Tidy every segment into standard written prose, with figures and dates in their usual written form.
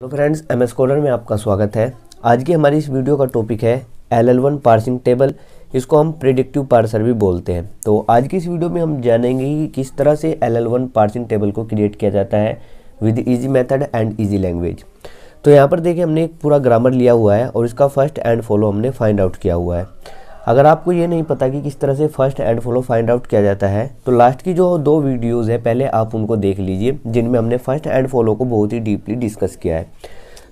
Hello friends, MS coder में आपका स्वागत है। आज की हमारी इस वीडियो का टॉपिक है LL1 पार्सिंग टेबल। इसको हम प्रेडिक्टिव पार्सर भी बोलते हैं। तो आज की इस वीडियो में हम जानेंगे कि किस तरह से LL1 पार्सिंग टेबल को क्रिएट किया जाता है with easy method and easy language. तो यहाँ पर देखिए, हमने एक पूरा ग्रामर लिया हुआ है और इसका फर्स्ट एंड फॉलो हमने फाइंड आउट किया हुआ है। अगर आपको ये नहीं पता कि किस तरह से first and follow find out किया जाता है, तो लास्ट की जो 2 वीडियोज़ है पहले आप उनको देख लीजिए, जिनमें हमने फर्स्ट एंड फॉलो को बहुत ही डीपली डिस्कस किया है।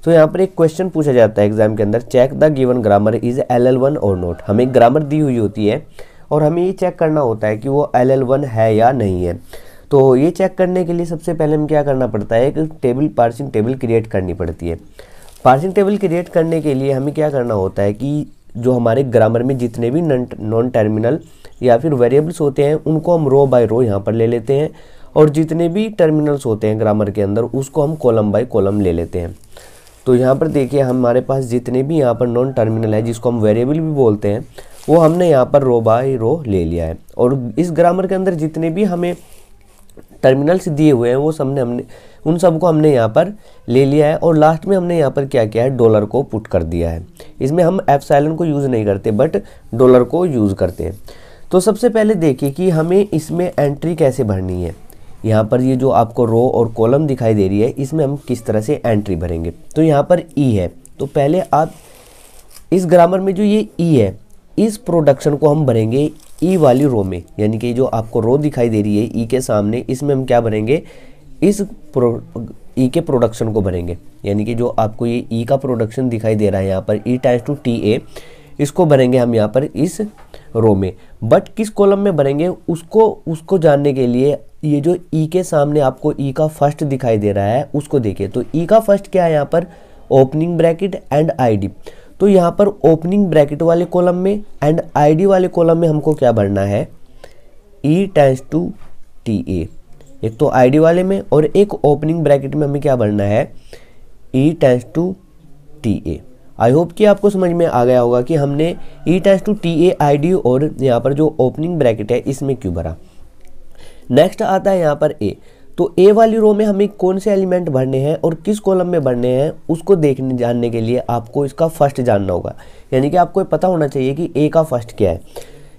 तो यहाँ पर एक क्वेश्चन पूछा जाता है एग्जाम के अंदर, check the given grammar is LL1 और नॉट। हमें एक ग्रामर दी हुई होती है और हमें ये चेक करना होता है कि वो LL1 है या नहीं है। तो ये चेक करने के लिए सबसे पहले हमें क्या करना पड़ता है, एक टेबल पार्सिंग टेबल क्रिएट करनी पड़ती है। पार्सिंग टेबल क्रिएट करने के लिए हमें क्या करना होता है कि जो हमारे ग्रामर में जितने भी नॉन टर्मिनल या फिर वेरिएबल्स होते हैं उनको हम रो बाय रो यहाँ पर ले लेते हैं, और जितने भी टर्मिनल्स होते हैं ग्रामर के अंदर उसको हम कॉलम बाय कॉलम ले लेते हैं। तो यहाँ पर देखिए, हमारे पास जितने भी यहाँ पर नॉन टर्मिनल है जिसको हम वेरिएबल भी बोलते हैं, वो हमने यहाँ पर रो बाय रो ले लिया है। और इस ग्रामर के अंदर जितने भी हमें टर्मिनल्स दिए हुए हैं वो हमने उन सबको हमने यहाँ पर ले लिया है। और लास्ट में हमने यहाँ पर क्या किया है, डॉलर को पुट कर दिया है। इसमें हम एप्सिलॉन को यूज़ नहीं करते बट डॉलर को यूज़ करते हैं। तो सबसे पहले देखिए कि हमें इसमें एंट्री कैसे भरनी है। यहाँ पर ये जो आपको रो और कॉलम दिखाई दे रही है, इसमें हम किस तरह से एंट्री भरेंगे। तो यहाँ पर ई है, तो पहले आप इस ग्रामर में जो ये ई है, इस प्रोडक्शन को हम भरेंगे ई वाली रो में। यानी कि जो आपको रो दिखाई दे रही है ई के सामने, इसमें हम क्या भरेंगे, इस ई के प्रोडक्शन को भरेंगे। यानी कि जो आपको ये ई का प्रोडक्शन दिखाई दे रहा है यहाँ पर ई टाइम्स टू TA, इसको भरेंगे हम यहाँ पर इस रो में। बट किस कॉलम में भरेंगे उसको जानने के लिए ये जो ई के सामने आपको ई का फर्स्ट दिखाई दे रहा है उसको देखिए। तो ई का फर्स्ट क्या है यहाँ पर, ओपनिंग ब्रैकेट एंड ID। तो यहाँ पर ओपनिंग ब्रैकेट वाले कॉलम में एंड ID वाले कॉलम में हमको क्या भरना है, ई टाइम्स टू TA। एक तो ID वाले में और एक ओपनिंग ब्रैकेट में हमें क्या भरना है, e times two TA। I hope कि आपको समझ में आ गया होगा कि हमने e times two TA ID और यहाँ पर जो ओपनिंग ब्रैकेट है इसमें क्यों भरा। नेक्स्ट आता है यहाँ पर A। तो A वाली रो में हमें कौन से एलिमेंट भरने हैं और किस कॉलम में भरने हैं उसको जानने के लिए आपको इसका फर्स्ट जानना होगा। यानी कि आपको पता होना चाहिए कि A का फर्स्ट क्या है।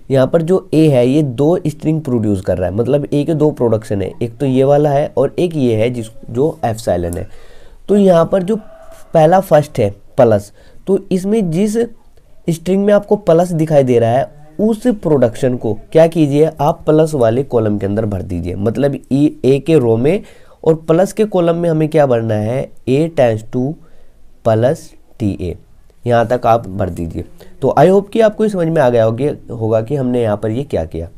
यहाँ पर जो A है ये 2 स्ट्रिंग प्रोड्यूस कर रहा है, मतलब A के 2 प्रोडक्शन है, एक तो ये वाला है और एक ये है जो एप्सिलॉन है। तो यहाँ पर जो पहला फर्स्ट है प्लस, तो इसमें जिस स्ट्रिंग में आपको प्लस दिखाई दे रहा है उस प्रोडक्शन को क्या कीजिए, आप प्लस वाले कॉलम के अंदर भर दीजिए। मतलब A के रो में और प्लस के कॉलम में हमें क्या भरना है, A times two plus TA। यहाँ तक आप भर दीजिए। तो आई होप कि आपको समझ में आ गया होगा कि हमने यहाँ पर ये क्या किया।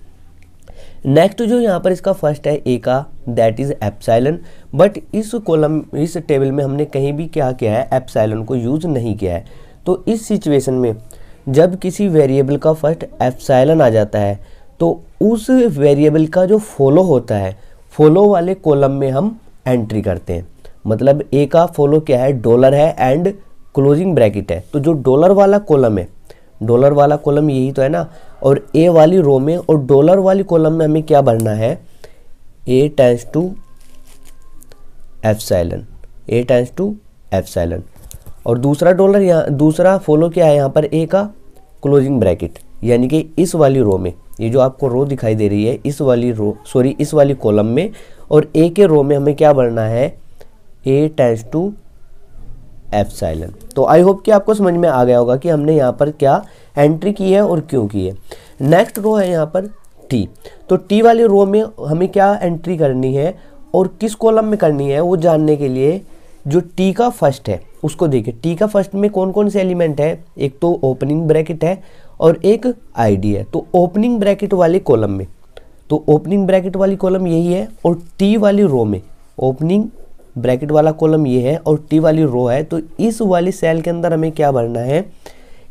नेक्स्ट जो यहाँ पर इसका फर्स्ट है A का, दैट इज एप्सिलॉन। बट इस टेबल में हमने कहीं भी क्या किया है, एप्सिलॉन को यूज नहीं किया है। तो इस सिचुएशन में जब किसी वेरिएबल का फर्स्ट एप्सिलॉन आ जाता है तो उस वेरिएबल का जो फॉलो होता है, फॉलो वाले कॉलम में हम एंट्री करते हैं। मतलब A का फॉलो क्या है, डॉलर है एंड क्लोजिंग ब्रैकेट है। तो जो डॉलर वाला कॉलम है, डॉलर वाला कॉलम यही तो है ना, और A वाली रो में और डॉलर वाली कॉलम में हमें क्या भरना है, A times to epsilon, A times to epsilon. और दूसरा डॉलर यहाँ, दूसरा फॉलो क्या है यहाँ पर, A का क्लोजिंग ब्रैकेट। यानी कि इस वाली रो में, ये जो आपको रो दिखाई दे रही है इस वाली कॉलम में और A के रो में हमें क्या भरना है, A टाइम्स टू एप्सिलॉन। तो आई होप कि आपको समझ में आ गया होगा कि हमने यहाँ पर क्या एंट्री की है और क्यों की है। नेक्स्ट रो है यहाँ पर T। तो T वाली रो में हमें क्या एंट्री करनी है और किस कॉलम में करनी है वो जानने के लिए जो T का फर्स्ट है उसको देखिए। T का फर्स्ट में कौन कौन से एलिमेंट है, एक तो ओपनिंग ब्रैकेट है और एक ID है। तो ओपनिंग ब्रैकेट वाले कॉलम में, तो ओपनिंग ब्रैकेट वाली कॉलम यही है और T वाली रो में ओपनिंग ब्रैकेट वाला कॉलम ये है और T वाली रो है। तो इस वाली सेल के अंदर हमें क्या भरना है,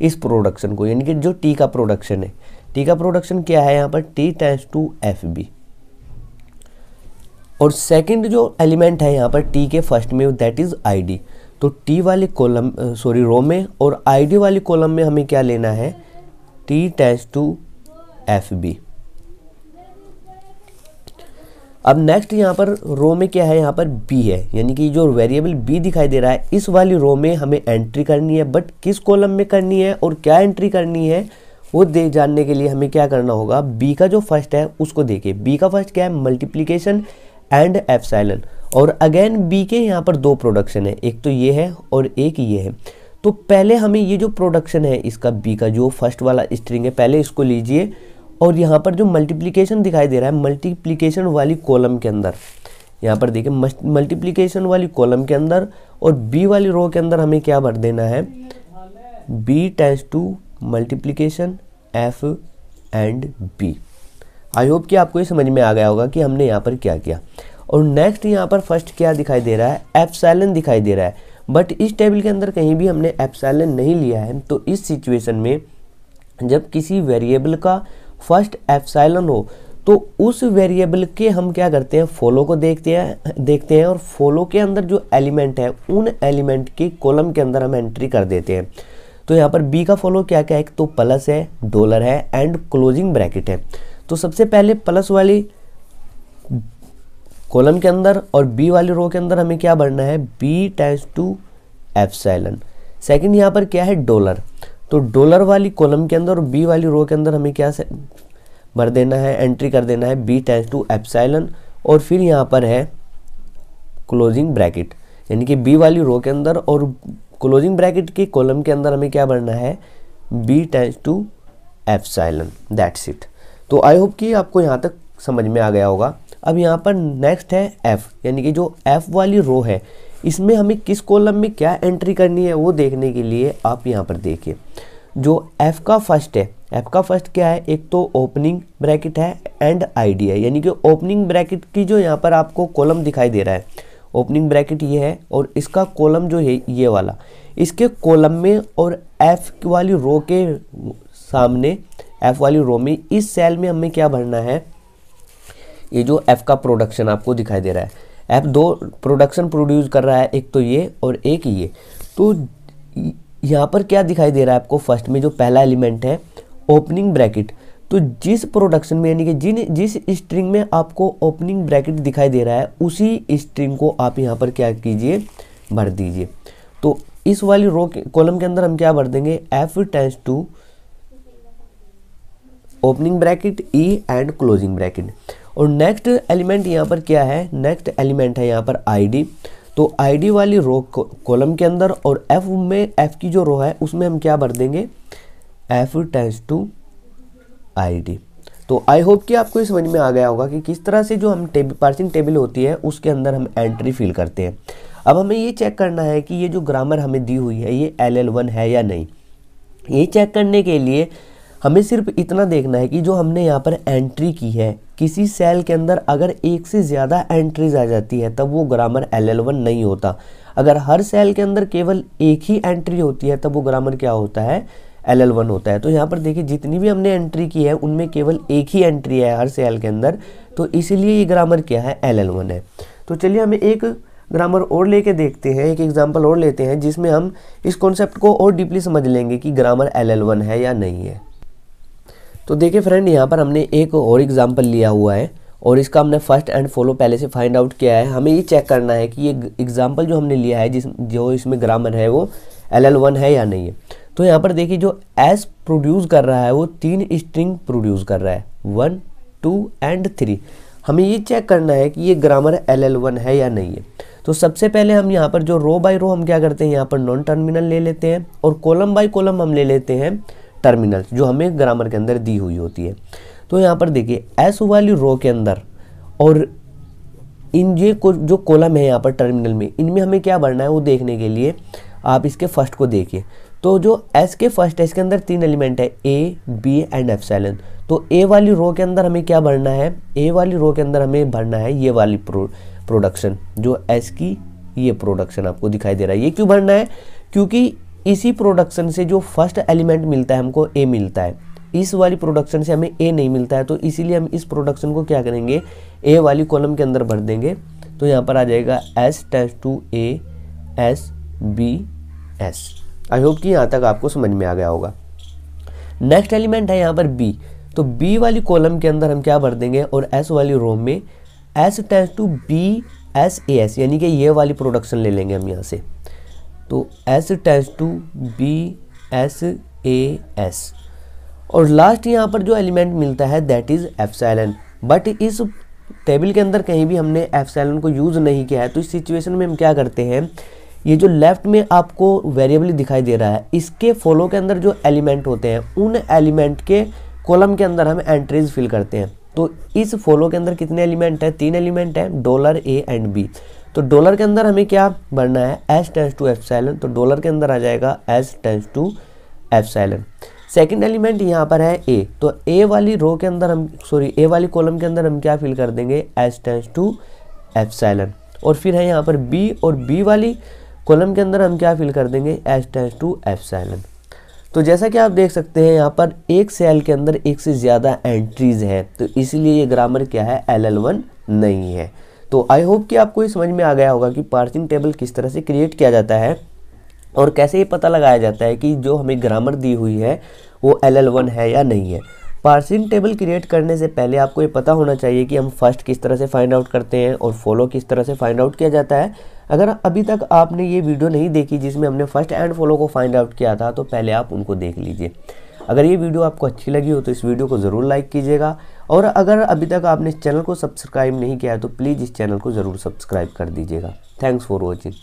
इस प्रोडक्शन को। यानी कि जो T का प्रोडक्शन है, T का प्रोडक्शन क्या है यहाँ पर, T टाइम्स टू FB। और सेकंड जो एलिमेंट है यहाँ पर T के फर्स्ट में, दैट इज ID। तो T वाले कॉलम रो में और ID वाली कॉलम में हमें क्या लेना है, T टाइम्स टू FB। अब नेक्स्ट यहाँ पर रो में क्या है, यहाँ पर बी है, यानी कि जो वेरिएबल बी दिखाई दे रहा है इस वाली रो में हमें एंट्री करनी है, बट किस कॉलम में करनी है और क्या एंट्री करनी है वो जानने के लिए हमें क्या करना होगा, बी का जो फर्स्ट है उसको देखिए। बी का फर्स्ट क्या है, मल्टीप्लिकेशन एंड एप्सिलॉन, और अगेन बी के यहाँ पर दो प्रोडक्शन है, एक तो ये है और एक ये है। तो पहले हमें ये जो प्रोडक्शन है इसका बी का जो फर्स्ट वाला स्ट्रिंग है पहले इसको लीजिए, और यहाँ पर जो मल्टीप्लिकेशन दिखाई दे रहा है मल्टीप्लिकेशन वाली कॉलम के अंदर, यहाँ पर देखिए मल्टीप्लिकेशन वाली कॉलम के अंदर और बी वाली रो के अंदर हमें क्या भर देना है, B tends to multiplication F and B. I hope कि आपको ये समझ में आ गया होगा कि हमने यहाँ पर क्या किया। और नेक्स्ट यहाँ पर फर्स्ट क्या दिखाई दे रहा है, एप्सिलॉन दिखाई दे रहा है, बट इस टेबल के अंदर कहीं भी हमने एप्सिलॉन नहीं लिया है। तो इस सिचुएशन में जब किसी वेरिएबल का फर्स्ट एप्सिलॉन हो तो उस वेरिएबल के हम क्या करते हैं, फॉलो को देखते हैं और फॉलो के अंदर जो एलिमेंट है उन एलिमेंट के कॉलम के अंदर हम एंट्री कर देते हैं। तो यहाँ पर बी का फॉलो क्या क्या है, एक तो प्लस है, डॉलर है एंड क्लोजिंग ब्रैकेट है। तो सबसे पहले प्लस वाली कॉलम के अंदर और बी वाली रो के अंदर हमें क्या भरना है, B tends to epsilon. Second यहाँ पर क्या है, डॉलर, तो डॉलर वाली कॉलम के अंदर और बी वाली रो के अंदर हमें क्या भर देना है, एंट्री कर देना है बी टेंस टू एप्सिलॉन। और फिर यहाँ पर है क्लोजिंग ब्रैकेट, यानी कि बी वाली रो के अंदर और क्लोजिंग ब्रैकेट की कॉलम के अंदर हमें क्या भरना है, B tends to epsilon, that's it. तो आई होप कि आपको यहाँ तक समझ में आ गया होगा। अब यहाँ पर नेक्स्ट है एफ, यानी कि जो एफ वाली रो है इसमें हमें किस कॉलम में क्या एंट्री करनी है वो देखने के लिए आप यहाँ पर देखिए जो एफ का फर्स्ट है, एफ का फर्स्ट क्या है, एक तो ओपनिंग ब्रैकेट है एंड आईडी है, यानी कि ओपनिंग ब्रैकेट की जो यहाँ पर आपको कॉलम दिखाई दे रहा है, ओपनिंग ब्रैकेट ये है और इसका कॉलम जो है ये वाला, इसके कॉलम में और एफ वाली रो के सामने, एफ वाली रो में इस सेल में हमें क्या भरना है, ये जो एफ का प्रोडक्शन आपको दिखाई दे रहा है, एफ दो प्रोडक्शन प्रोड्यूस कर रहा है, एक तो ये और एक ये। तो यहाँ पर क्या दिखाई दे रहा है आपको, फर्स्ट में जो पहला एलिमेंट है ओपनिंग ब्रैकेट, तो जिस प्रोडक्शन में यानी कि जिस स्ट्रिंग में आपको ओपनिंग ब्रैकेट दिखाई दे रहा है उसी स्ट्रिंग को आप यहाँ पर क्या कीजिए, भर दीजिए। तो इस वाली रो के कॉलम के अंदर हम क्या भर देंगे, F tends to opening bracket E and closing bracket. और नेक्स्ट एलिमेंट यहाँ पर क्या है, नेक्स्ट एलिमेंट है यहाँ पर आईडी, तो आईडी वाली रो कॉलम के अंदर और एफ में, एफ की जो रो है उसमें हम क्या भर देंगे, एफ टेंस टू आईडी। तो आई होप कि आपको ये समझ में आ गया होगा कि किस तरह से जो हम पार्सिंग टेबल होती है उसके अंदर हम एंट्री फिल करते हैं। अब हमें ये चेक करना है कि ये जो ग्रामर हमें दी हुई है ये LL1 है या नहीं। ये चेक करने के लिए हमें सिर्फ इतना देखना है कि जो हमने यहाँ पर एंट्री की है किसी सेल के अंदर अगर एक से ज़्यादा एंट्रीज आ जाती है तब वो ग्रामर LL1 नहीं होता। अगर हर सेल के अंदर केवल एक ही एंट्री होती है तब वो ग्रामर क्या होता है, LL1 होता है। तो यहाँ पर देखिए जितनी भी हमने एंट्री की है उनमें केवल एक ही एंट्री है हर सेल के अंदर, तो इसीलिए ये ग्रामर क्या है, LL1 है। तो चलिए हमें एक ग्रामर और लेके देखते हैं, एक एग्जाम्पल और लेते हैं जिसमें हम इस कॉन्सेप्ट को और डीपली समझ लेंगे कि ग्रामर LL1 है या नहीं है। तो देखिए फ्रेंड, यहाँ पर हमने एक और एग्जाम्पल लिया हुआ है और इसका हमने फर्स्ट एंड फॉलो पहले से फाइंड आउट किया है। हमें ये चेक करना है कि ये एग्जाम्पल जो हमने लिया है जो इसमें ग्रामर है वो LL1 है या नहीं है। तो यहाँ पर देखिए जो एस प्रोड्यूस कर रहा है वो 3 स्ट्रिंग प्रोड्यूस कर रहा है, 1, 2 एंड 3। हमें ये चेक करना है कि ये ग्रामर LL1 है या नहीं है। तो सबसे पहले हम यहाँ पर जो रो बाय रो हम क्या करते हैं, यहाँ पर नॉन टर्मिनल ले लेते हैं और कॉलम बाय कॉलम हम ले लेते हैं टर्मिनल जो हमें ग्रामर के अंदर दी हुई होती है। तो यहाँ पर देखिए एस वाली रो के अंदर और इन ये जो कॉलम है यहाँ पर टर्मिनल में, इनमें हमें क्या भरना है वो देखने के लिए आप इसके फर्स्ट को देखिए। तो जो एस के फर्स्ट है इसके अंदर 3 एलिमेंट है, ए, बी एंड एप्सिलॉन। तो ए वाली रो के अंदर हमें क्या भरना है, ए वाली रो के अंदर हमें भरना है ये वाली प्रोडक्शन, जो एस की ये प्रोडक्शन आपको दिखाई दे रहा है। ये क्यों भरना है, क्योंकि इसी प्रोडक्शन से जो फर्स्ट एलिमेंट मिलता है हमको ए मिलता है, इस वाली प्रोडक्शन से हमें ए नहीं मिलता है। तो इसीलिए हम इस प्रोडक्शन को क्या करेंगे, ए वाली कॉलम के अंदर भर देंगे। तो यहाँ पर आ जाएगा S tends to A S B S. I hope कि यहाँ तक आपको समझ में आ गया होगा। नेक्स्ट एलिमेंट है यहाँ पर बी, तो बी वाली कॉलम के अंदर हम क्या भर देंगे और एस वाली रो में S टेंड्स टू BSAS, यानी कि ये वाली प्रोडक्शन ले लेंगे हम यहाँ से। तो S टेंड्स टू BSAS, और लास्ट यहाँ पर जो एलिमेंट मिलता है दैट इज़ एप्सिलॉन। बट इस टेबल के अंदर कहीं भी हमने एप्सिलॉन को यूज़ नहीं किया है, तो इस सिचुएशन में हम क्या करते हैं, ये जो लेफ्ट में आपको वेरिएबल दिखाई दे रहा है, इसके फॉलो के अंदर जो एलिमेंट होते हैं उन एलिमेंट के कॉलम के अंदर हम एंट्रीज फिल करते हैं। तो इस फॉलो के अंदर कितने एलिमेंट है, 3 एलिमेंट है, $A एंड B। तो डॉलर के अंदर हमें क्या भरना है, S टेंड्स टू एप्सिलॉन, तो डॉलर के अंदर आ जाएगा S tends to epsilon. Second element यहाँ पर है A, तो A वाली रो के अंदर A वाली कॉलम के अंदर हम क्या फिल कर देंगे, S टेंड्स टू एप्सिलॉन। और फिर है यहाँ पर B, और B वाली कॉलम के अंदर हम क्या फिल कर देंगे, S टेंड्स टू एप्सिलॉन। तो जैसा कि आप देख सकते हैं यहाँ पर एक सेल के अंदर एक से ज़्यादा एंट्रीज है, तो इसीलिए ये ग्रामर क्या है, LL1 नहीं है। तो आई होप कि आपको ये समझ में आ गया होगा कि पार्सिंग टेबल किस तरह से क्रिएट किया जाता है और कैसे ये पता लगाया जाता है कि जो हमें ग्रामर दी हुई है वो LL1 है या नहीं है। पार्सिंग टेबल क्रिएट करने से पहले आपको ये पता होना चाहिए कि हम फर्स्ट किस तरह से फाइंड आउट करते हैं और फॉलो किस तरह से फाइंड आउट किया जाता है। अगर अभी तक आपने ये वीडियो नहीं देखी जिसमें हमने फर्स्ट एंड फॉलो को फाइंड आउट किया था, तो पहले आप उनको देख लीजिए। अगर ये वीडियो आपको अच्छी लगी हो तो इस वीडियो को ज़रूर लाइक कीजिएगा, और अगर अभी तक आपने इस चैनल को सब्सक्राइब नहीं किया है तो प्लीज़ इस चैनल को ज़रूर सब्सक्राइब कर दीजिएगा। Thanks for watching.